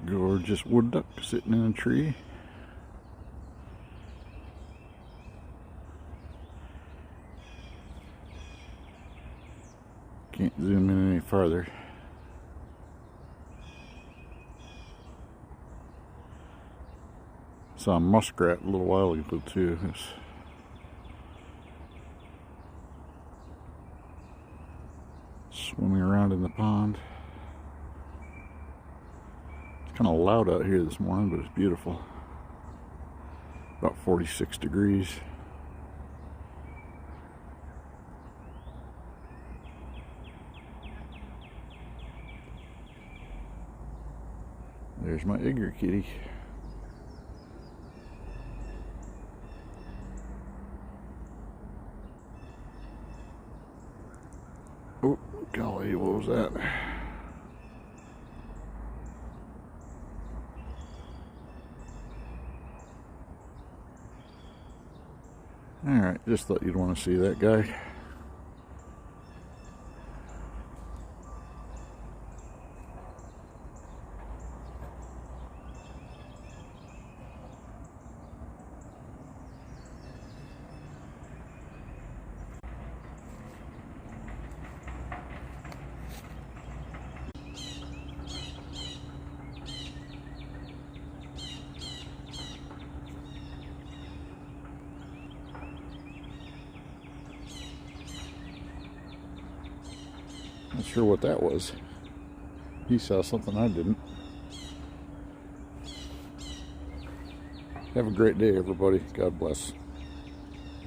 Gorgeous wood duck sitting in a tree. Can't zoom in any farther. Saw a muskrat a little while ago too. It's swimming around in the pond. It's kind of loud out here this morning, but it's beautiful. About 46 degrees. There's my Igor kitty. Oh, golly, what was that? Alright, just thought you'd want to see that guy. Not sure what that was. He saw something I didn't. Have a great day, everybody. God bless.